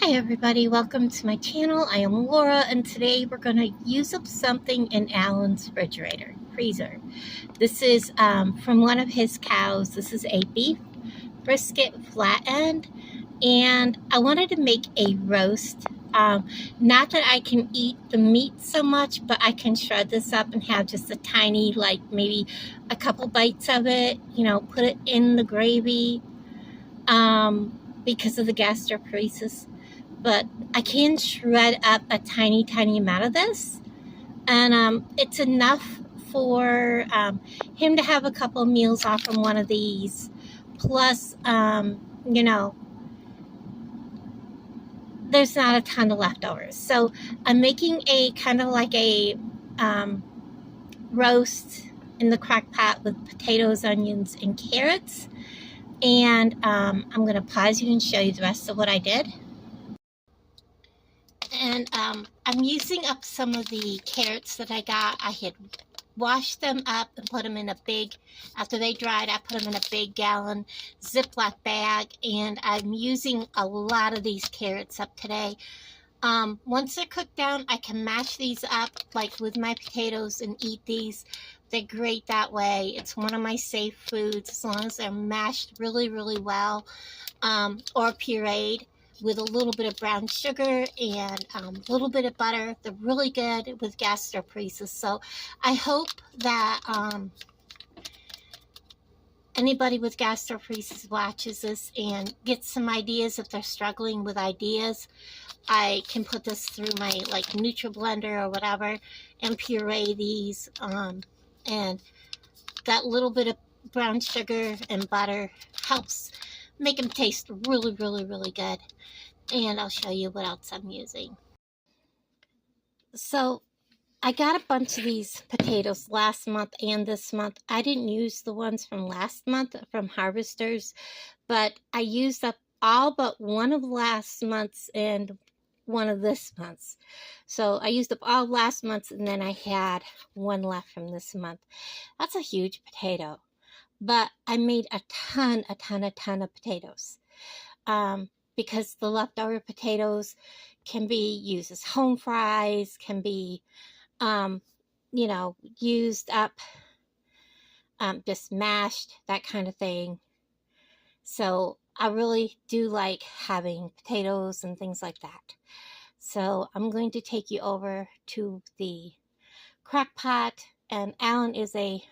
Hi everybody, welcome to my channel. I am Laura and today we're going to use up something in Alan's freezer. This is from one of his cows. This is a beef brisket flatend and I wanted to make a roast. Not that I can eat the meat so much, but I can shred this up and have just a tiny, like maybe a couple bites of it, put it in the gravy because of the gastroparesis. But I can shred up a tiny amount of this, and it's enough for him to have a couple of meals off from one of these. Plus, there's not a ton of leftovers. So I'm making a kind of like a roast in the crock pot with potatoes, onions, and carrots. And I'm going to pause you and show you the rest of what I did. And I'm using up some of the carrots that I got. I had washed them up and put them in a big, after they dried, I put them in a big gallon Ziploc bag. And I'm using a lot of these carrots up today. Once they're cooked down, I can mash these up like with my potatoes and eat these. They're great that way. It's one of my safe foods as long as they're mashed really, really well, or pureed with a little bit of brown sugar and a little bit of butter. They're really good with gastroparesis. So I hope that anybody with gastroparesis watches this and gets some ideas. If they're struggling with ideas, I can put this through my like NutriBlender or whatever and puree these. And that little bit of brown sugar and butter helps make them taste really, really, really good. And I'll show you what else I'm using. So I got a bunch of these potatoes last month and this month. I didn't use the ones from last month from Harvesters, but I used up all but one of last month's and one of this month's. So I used up all last month's and then I had one left from this month. That's a huge potato, but I made a ton of potatoes. Because the leftover potatoes can be used as home fries, can be, used up, just mashed, that kind of thing. So I really do like having potatoes and things like that. So I'm going to take you over to the crock pot, and Alan is a,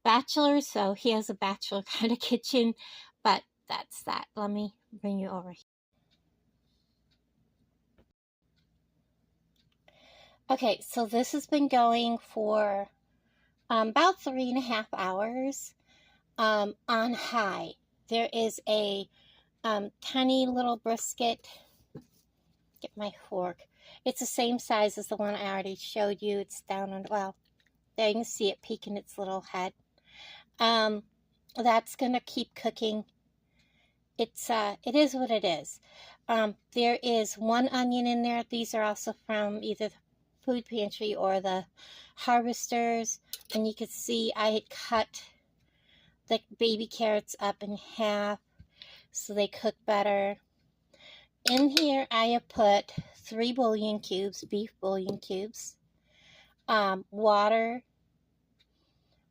bachelor, so he has a bachelor kind of kitchen, but that's that. Let me bring you over here. Okay, so this has been going for about 3.5 hours on high. There is a tiny little brisket. Get my fork. It's the same size as the one I already showed you. It's down on, well, there you can see it peeking its little head. That's going to keep cooking. It is what it is. There is one onion in there. These are also from either the Food Pantry or the Harvesters, and you can see I had cut the baby carrots up in half so they cook better. In here I have put 3 bouillon cubes, beef bouillon cubes, water,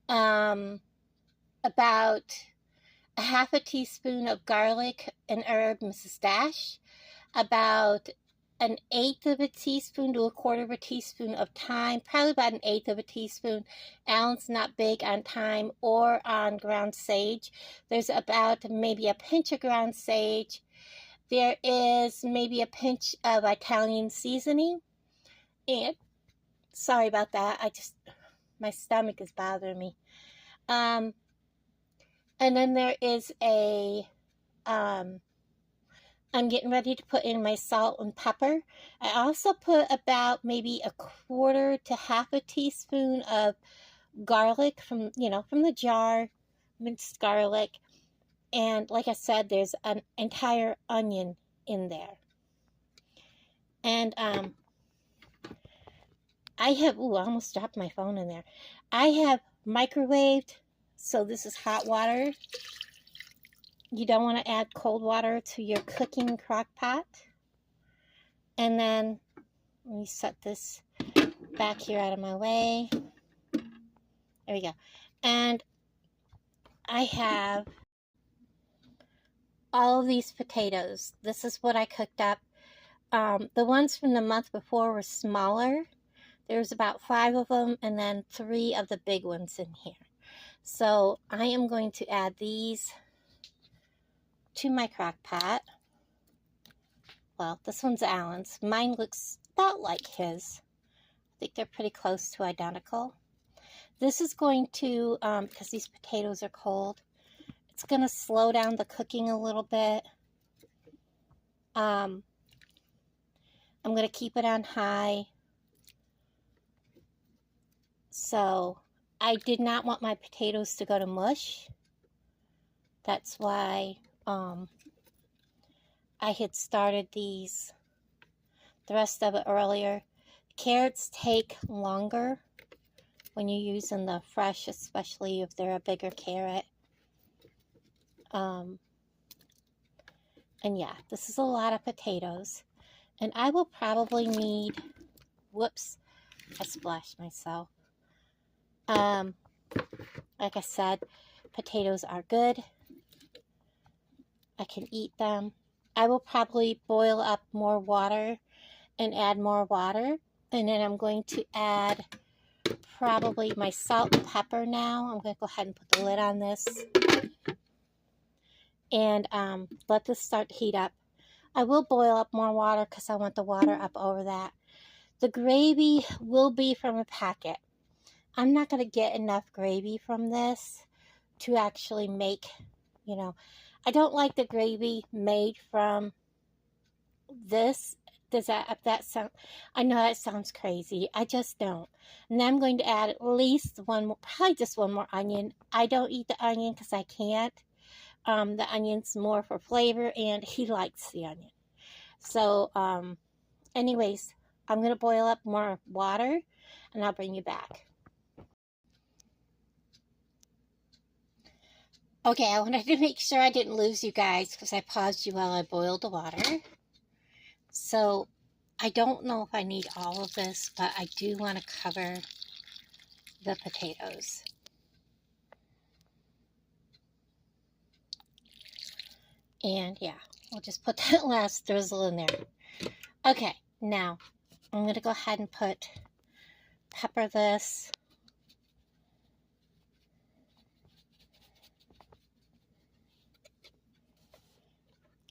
about a half a teaspoon of garlic and herb Mrs. Dash, about 1/8 of a teaspoon to 1/4 of a teaspoon of thyme, probably about 1/8 of a teaspoon. Alan's not big on thyme or on ground sage. There's about maybe a pinch of ground sage. There is maybe a pinch of Italian seasoning. And sorry about that. My stomach is bothering me. And then there is I'm getting ready to put in my salt and pepper. I also put about maybe 1/4 to half a teaspoon of garlic from the jar, minced garlic. And like I said, there's an entire onion in there. And I have, I almost dropped my phone in there. I have microwaved, so this is hot water. You don't want to add cold water to your cooking crock pot. And then let me set this back here out of my way. There we go. And I have all of these potatoes. This is what I cooked up. The ones from the month before were smaller. There's about 5 of them, and then 3 of the big ones in here. So I am going to add these to my crock pot. Well, this one's Alan's. Mine looks about like his. I think they're pretty close to identical. This is going to, because these potatoes are cold, it's going to slow down the cooking a little bit. I'm going to keep it on high. So I did not want my potatoes to go to mush. That's why I had started the rest of it earlier. Carrots take longer when you're using the fresh, especially if they're a bigger carrot. And yeah, this is a lot of potatoes. And I will probably need, whoops, I splashed myself. Like I said, potatoes are good. I can eat them. I will probably boil up more water and add more water. And then I'm going to add probably my salt and pepper now. I'm going to go ahead and put the lid on this. And let this start to heat up. I will boil up more water because I want the water up over that. The gravy will be from a packet. I'm not going to get enough gravy from this to actually make, you know, I don't like the gravy made from this. Does that sound, I know that sounds crazy. I just don't. And I'm going to add at least one more, probably just one more onion. I don't eat the onion because I can't. The onion's more for flavor, and he likes the onion. So, anyways, I'm going to boil up more water, and I'll bring you back. Okay, I wanted to make sure I didn't lose you guys because I paused you while I boiled the water. So, I don't know if I need all of this, but I do want to cover the potatoes. And yeah, we'll just put that last drizzle in there. Okay, now I'm going to go ahead and pepper this.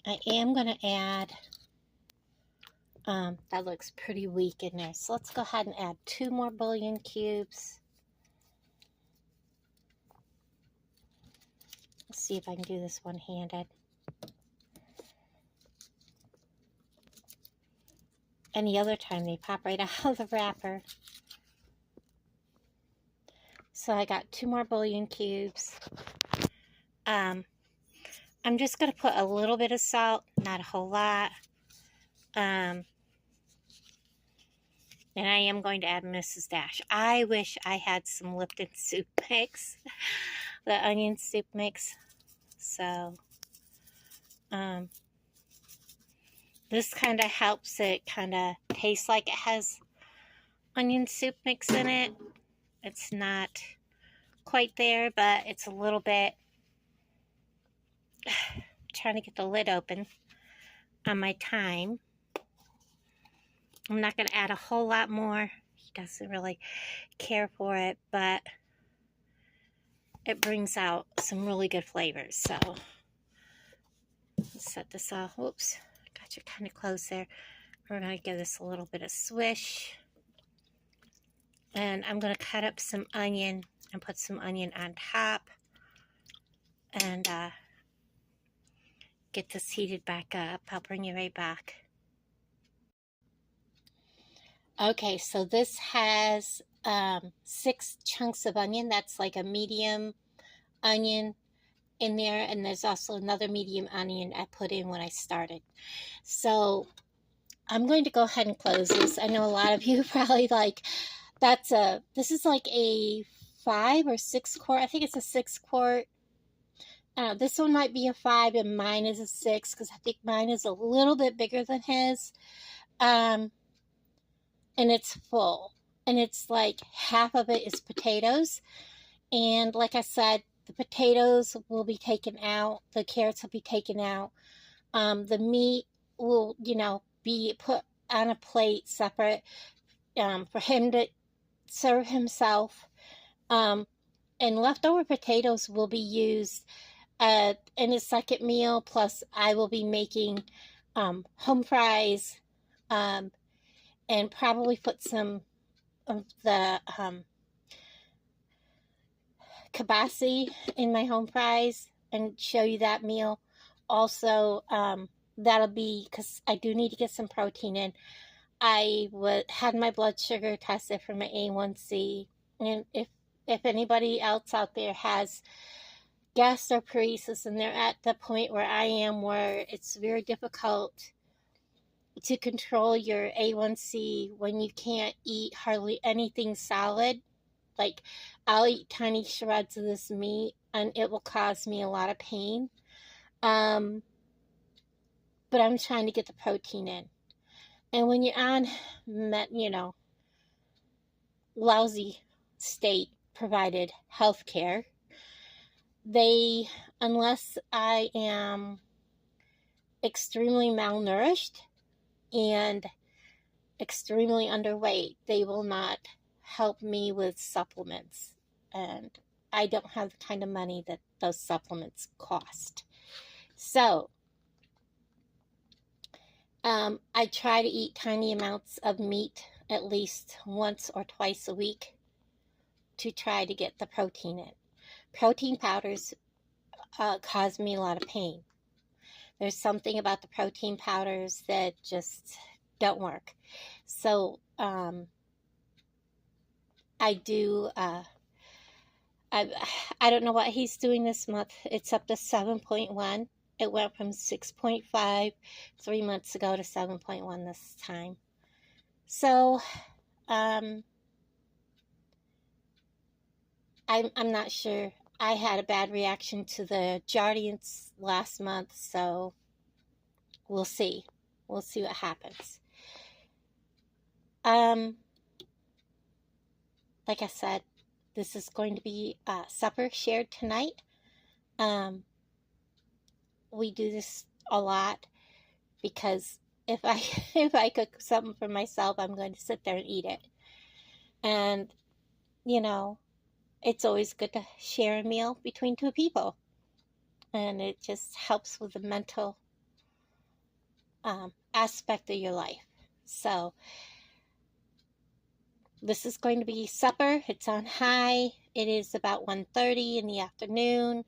I am going to add, that looks pretty weak in there. So let's go ahead and add 2 more bouillon cubes. Let's see if I can do this one-handed. Any other time they pop right out of the wrapper. So I got 2 more bouillon cubes. I'm just going to put a little bit of salt, not a whole lot. And I am going to add Mrs. Dash. I wish I had some Lipton soup mix, the onion soup mix. So, this kind of helps it kind of taste like it has onion soup mix in it. It's not quite there, but it's a little bit. Trying to get the lid open on my thyme. I'm not going to add a whole lot more. He doesn't really care for it, but it brings out some really good flavors. So let's set this off. Whoops, got you kind of close there. We're going to give this a little bit of swish. And I'm going to cut up some onion and put some onion on top. And get this heated back up. I'll bring you right back. Okay, so this has 6 chunks of onion. That's like a medium onion in there, and there's also another medium onion I put in when I started. So I'm going to go ahead and close this. I know a lot of you probably like, this is like a 5 or 6 quart. I think it's a 6 quart. This one might be a 5 and mine is a 6 because I think mine is a little bit bigger than his. and it's full. And it's like half of it is potatoes. And like I said, the potatoes will be taken out. The carrots will be taken out. The meat will, be put on a plate separate for him to serve himself. And leftover potatoes will be used in his second meal. Plus, I will be making home fries and probably put some of the kibasi in my home fries and show you that meal. Also, that'll be because I do need to get some protein in. I had my blood sugar tested for my A1C, and if anybody else out there has gastroparesis and they're at the point where I am, where it's very difficult to control your A1C when you can't eat hardly anything solid, like I'll eat tiny shreds of this meat and it will cause me a lot of pain. But I'm trying to get the protein in. And when you're on, lousy state provided health care, unless I am extremely malnourished and extremely underweight, they will not help me with supplements. And I don't have the kind of money that those supplements cost. So, I try to eat tiny amounts of meat at least once or twice a week to try to get the protein in. Protein powders cause me a lot of pain. There's something about the protein powders that just don't work. So, I do, I don't know what he's doing this month. It's up to 7.1. It went from 6.5 3 months ago to 7.1 this time. So, I'm not sure. I had a bad reaction to the Jardians last month, so we'll see. We'll see what happens. Like I said, this is going to be supper shared tonight. We do this a lot because if I cook something for myself, I'm going to sit there and eat it. And it's always good to share a meal between two people, and it just helps with the mental aspect of your life. So this is going to be supper. It's on high. It is about 1:30 in the afternoon.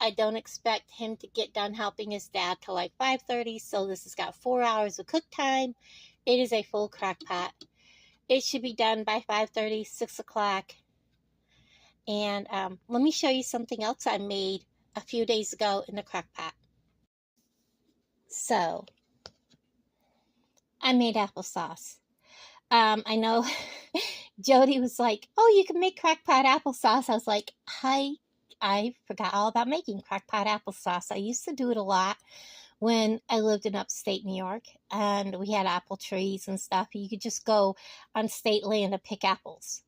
I don't expect him to get done helping his dad till like 5:30, so this has got 4 hours of cook time. It is a full crock pot. It should be done by 5:30, 6 o'clock. And let me show you something else I made a few days ago in the crock pot. So, I made applesauce. I know Jody was like, oh, you can make crockpot applesauce. I was like, I forgot all about making crockpot applesauce. I used to do it a lot when I lived in upstate New York and we had apple trees and stuff. You could just go on state land and pick apples,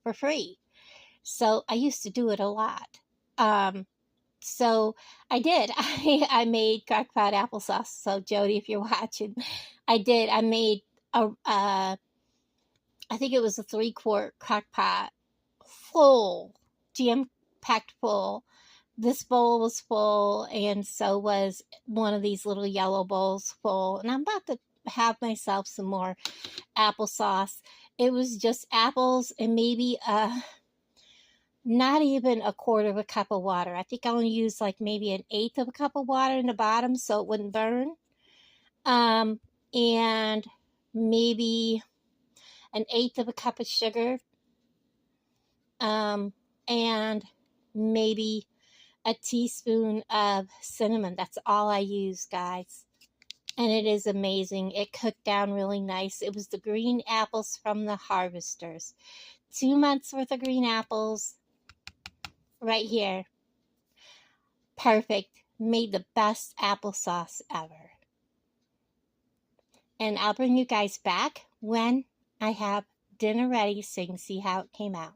for free. So I used to do it a lot. So I did. I made crockpot applesauce. So Jody, if you're watching, I did. I made I think it was a 3-quart crock pot, full, jam-packed full. This bowl was full, and so was one of these little yellow bowls full. And I'm about to have myself some more applesauce. It was just apples and maybe not even a quarter of a cup of water. I think I only used like maybe 1/8 of a cup of water in the bottom so it wouldn't burn. And maybe 1/8 of a cup of sugar, and maybe a teaspoon of cinnamon. That's all I use, guys. And it is amazing. It cooked down really nice. It was the green apples from the harvesters. 2 months worth of green apples right here. Perfect. Made the best applesauce ever. And I'll bring you guys back when I have dinner ready so you can see how it came out.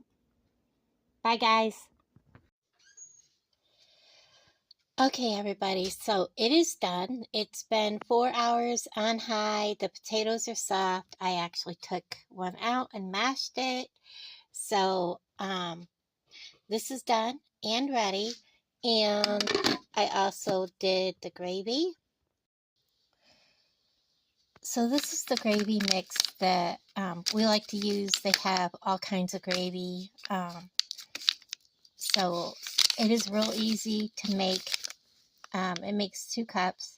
Bye, guys. Okay, everybody, so it is done. It's been 4 hours on high. The potatoes are soft. I actually took one out and mashed it. So, this is done and ready. And I also did the gravy. So this is the gravy mix that we like to use. They have all kinds of gravy. So it is real easy to make. It makes 2 cups.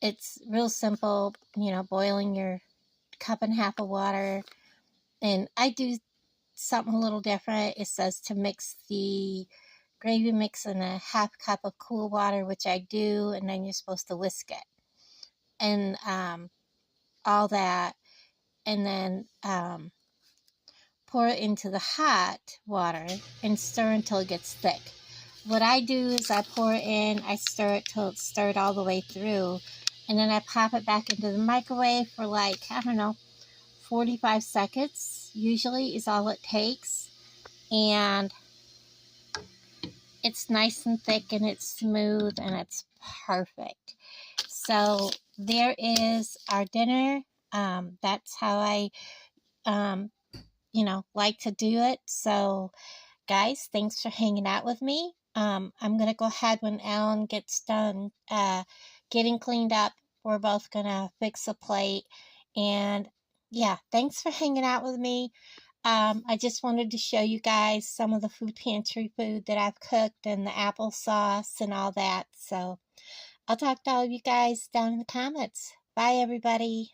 It's real simple, you know, boiling your cup and a half of water. And I do something a little different. It says to mix the gravy mix in a half cup of cool water, which I do, and then you're supposed to whisk it. And all that. And then pour it into the hot water and stir until it gets thick. What I do is I pour it in, I stir it till it's stirred all the way through, and then I pop it back into the microwave for like, I don't know, 45 seconds usually is all it takes. And it's nice and thick and it's smooth and it's perfect. So there is our dinner. That's how I like to do it. So guys, thanks for hanging out with me. I'm gonna go ahead when Alan gets done getting cleaned up. We're both gonna fix a plate. And yeah, thanks for hanging out with me. I just wanted to show you guys some of the food pantry food that I've cooked and the applesauce and all that. So I'll talk to all of you guys down in the comments. Bye, everybody.